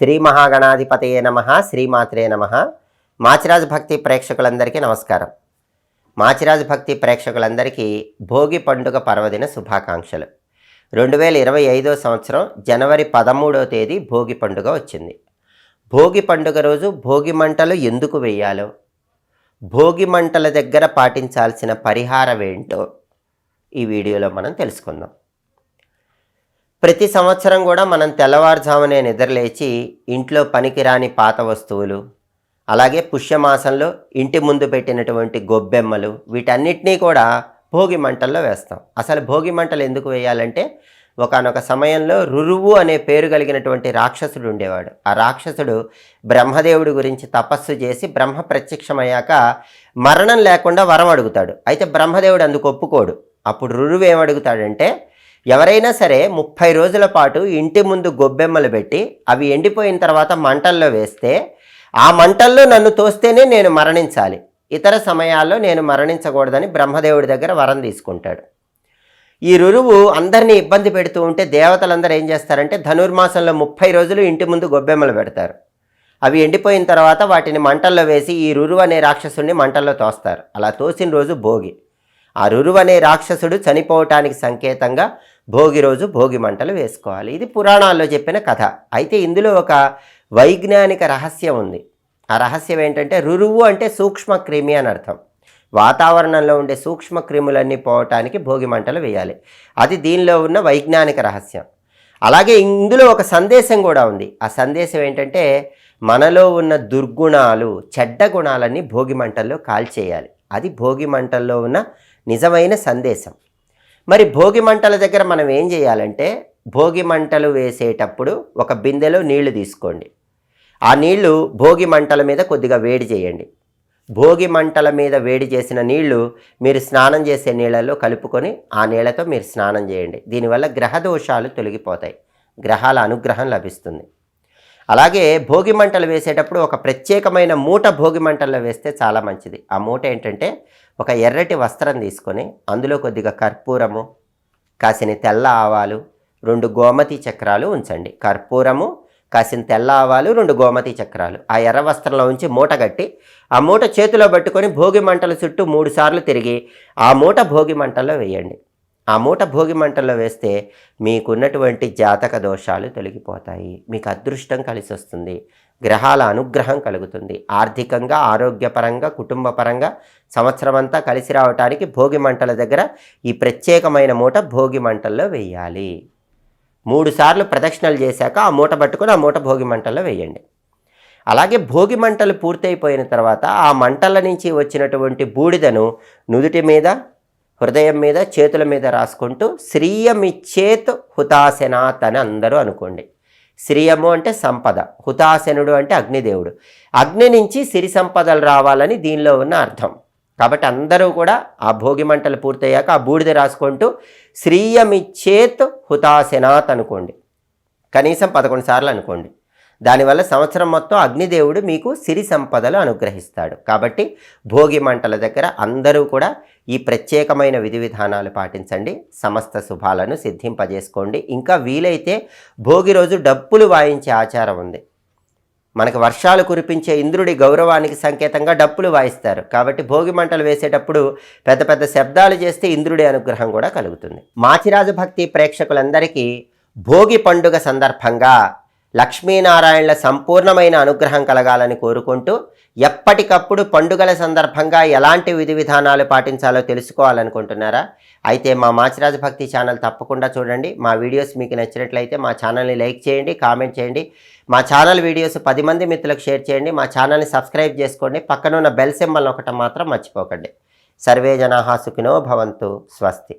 శ్రీ మహాగణాధిపతయే నమః, శ్రీమాత్రే నమః. మాచిరాజు భక్తి ప్రేక్షకులందరికీ నమస్కారం. మాచిరాజు భక్తి ప్రేక్షకులందరికీ భోగి పండుగ పర్వదిన శుభాకాంక్షలు. 2025 సంవత్సరం జనవరి 13వ తేదీ భోగి పండుగ వచ్చింది. భోగి పండుగ రోజు భోగి మంటలు ఎందుకు వేయాలో, భోగి మంటల దగ్గర పాటించాల్సిన పరిహారం ఏంటో ఈ వీడియోలో మనం తెలుసుకుందాం. ప్రతి సంవత్సరం కూడా మనం తెల్లవారుజామునే నిద్రలేచి ఇంట్లో పనికిరాని పాత వస్తువులు, అలాగే పుష్యమాసంలో ఇంటి ముందు పెట్టినటువంటి గొబ్బెమ్మలు, వీటన్నిటినీ కూడా భోగి మంటల్లో వేస్తాం. అసలు భోగి మంటలు ఎందుకు వేయాలంటే, ఒకానొక సమయంలో రురువు అనే పేరు కలిగినటువంటి రాక్షసుడు ఉండేవాడు. ఆ రాక్షసుడు బ్రహ్మదేవుడి గురించి తపస్సు చేసి బ్రహ్మ ప్రత్యక్షమయ్యాక మరణం లేకుండా వరం అడుగుతాడు. అయితే బ్రహ్మదేవుడు అందుకు ఒప్పుకోడు. అప్పుడు రురువు ఏమడుగుతాడంటే, ఎవరైనా సరే 30 రోజుల పాటు ఇంటి ముందు గొబ్బెమ్మలు పెట్టి అవి ఎండిపోయిన తర్వాత మంటల్లో వేస్తే, ఆ మంటల్లో నన్ను తోస్తేనే నేను మరణించాలి, ఇతర సమయాల్లో నేను మరణించకూడదని బ్రహ్మదేవుడి దగ్గర వరం తీసుకుంటాడు. ఈ రురువు అందరినీ ఇబ్బంది పెడుతూ ఉంటే దేవతలందరూ ఏం చేస్తారంటే, ధనుర్మాసంలో 30 రోజులు ఇంటి ముందు గొబ్బెమ్మలు పెడతారు. అవి ఎండిపోయిన తర్వాత వాటిని మంటల్లో వేసి ఈ రురువు అనే రాక్షసుడిని మంటల్లో తోస్తారు. అలా తోసిన రోజు భోగి. ఆ రురువు అనే రాక్షసుడు చనిపోవటానికి సంకేతంగా భోగి రోజు భోగి మంటలు వేసుకోవాలి. ఇది పురాణాల్లో చెప్పిన కథ. అయితే ఇందులో ఒక వైజ్ఞానిక రహస్యం ఉంది. ఆ రహస్యం ఏంటంటే, రురువు అంటే సూక్ష్మ క్రిమి అని అర్థం. వాతావరణంలో ఉండే సూక్ష్మ క్రిములన్నీ పోవటానికి భోగి మంటలు వేయాలి. అది దీనిలో ఉన్న వైజ్ఞానిక రహస్యం. అలాగే ఇందులో ఒక సందేశం కూడా ఉంది. ఆ సందేశం ఏంటంటే, మనలో ఉన్న దుర్గుణాలు, చెడ్డ గుణాలన్నీ భోగి మంటల్లో కాల్చేయాలి. అది భోగి మంటల్లో ఉన్న నిజమైన సందేశం. మరి భోగి మంటల దగ్గర మనం ఏం చేయాలంటే, భోగి మంటలు వేసేటప్పుడు ఒక బిందెలో నీళ్లు తీసుకోండి. ఆ నీళ్లు భోగి మంటల మీద కొద్దిగా వేడి చేయండి. భోగి మంటల మీద వేడి చేసిన నీళ్లు మీరు స్నానం చేసే నీళ్ళల్లో కలుపుకొని ఆ నీళ్లతో మీరు స్నానం చేయండి. దీనివల్ల గ్రహ దోషాలు తొలగిపోతాయి, గ్రహాల అనుగ్రహం లభిస్తుంది. అలాగే భోగి మంటలు వేసేటప్పుడు ఒక ప్రత్యేకమైన మూట భోగి మంటల్లో వేస్తే చాలా మంచిది. ఆ మూట ఏంటంటే, ఒక ఎర్రటి వస్త్రం తీసుకొని అందులో కొద్దిగా కర్పూరము, కాసిన తెల్ల ఆవాలు, 2 గోమతి చక్రాలు ఉంచండి. కర్పూరము, కాసిన తెల్ల ఆవాలు, 2 గోమతి చక్రాలు ఆ ఎర్ర వస్త్రంలో ఉంచి మూట కట్టి ఆ మూట చేతిలో పట్టుకొని భోగి మంటల చుట్టూ 3 సార్లు తిరిగి ఆ మూట భోగి మంటల్లో వేయండి. ఆ మూట భోగి మంటల్లో వేస్తే మీకున్నటువంటి జాతక దోషాలు తొలగిపోతాయి, మీకు అదృష్టం కలిసి వస్తుంది, గ్రహాల అనుగ్రహం కలుగుతుంది. ఆర్థికంగా, ఆరోగ్యపరంగా, కుటుంబపరంగా సంవత్సరం అంతా కలిసి రావటానికి భోగి మంటల దగ్గర ఈ ప్రత్యేకమైన మూట భోగి మంటల్లో వేయాలి. 3 సార్లు ప్రదక్షిణలు చేశాక ఆ మూట పట్టుకొని ఆ మూట భోగి మంటల్లో వేయండి. అలాగే భోగి మంటలు పూర్తయిపోయిన తర్వాత ఆ మంటల నుంచి వచ్చినటువంటి బూడిదను నుదుటి మీద, హృదయం మీద, చేతుల మీద రాసుకుంటూ శ్రీయమిచ్చేత్ హుతాశనాత్ అని అందరూ అనుకోండి. శ్రీయము అంటే సంపద, హుతాశనుడు అంటే అగ్నిదేవుడు. అగ్ని నుంచి సిరి సంపదలు రావాలని దీనిలో ఉన్న అర్థం. కాబట్టి అందరూ కూడా ఆ భోగి మంటలు పూర్తయ్యాక ఆ బూడిద రాసుకుంటూ శ్రీయమిచ్చేత్ హుతాశనాత్ అనుకోండి. కనీసం 11 సార్లు అనుకోండి. దానివల్ల సంవత్సరం మొత్తం అగ్నిదేవుడు మీకు సిరి సంపదలు అనుగ్రహిస్తాడు. కాబట్టి భోగి మంటల దగ్గర అందరూ కూడా ఈ ప్రత్యేకమైన విధి విధానాలు పాటించండి. సమస్త శుభాలను సిద్ధింపజేసుకోండి. ఇంకా వీలైతే భోగి రోజు డప్పులు వాయించే ఆచారం ఉంది. మనకు వర్షాలు కురిపించే ఇంద్రుడి గౌరవానికి సంకేతంగా డప్పులు వాయిస్తారు. కాబట్టి భోగి మంటలు వేసేటప్పుడు పెద్ద పెద్ద శబ్దాలు చేస్తే ఇంద్రుడి అనుగ్రహం కూడా కలుగుతుంది. మాచిరాజు భక్తి ప్రేక్షకులందరికీ భోగి పండుగ సందర్భంగా లక్ష్మీనారాయణల సంపూర్ణమైన అనుగ్రహం కలగాలని కోరుకుంటూ, ఎప్పటికప్పుడు పండుగల సందర్భంగా ఎలాంటి విధి విధానాలు పాటించాలో తెలుసుకోవాలనుకుంటున్నారా? అయితే మా మాచిరాజు భక్తి ఛానల్ తప్పకుండా చూడండి. మా వీడియోస్ మీకు నచ్చినట్లయితే మా ఛానల్ని లైక్ చేయండి, కామెంట్ చేయండి. మా ఛానల్ వీడియోస్ 10 మంది మిత్రులకు షేర్ చేయండి. మా ఛానల్ని సబ్స్క్రైబ్ చేసుకోండి. పక్కన ఉన్న బెల్ సింబల్ నొక్కటం మాత్రం మర్చిపోకండి. సర్వే జనాః సుఖినో భవంతు. స్వస్తి.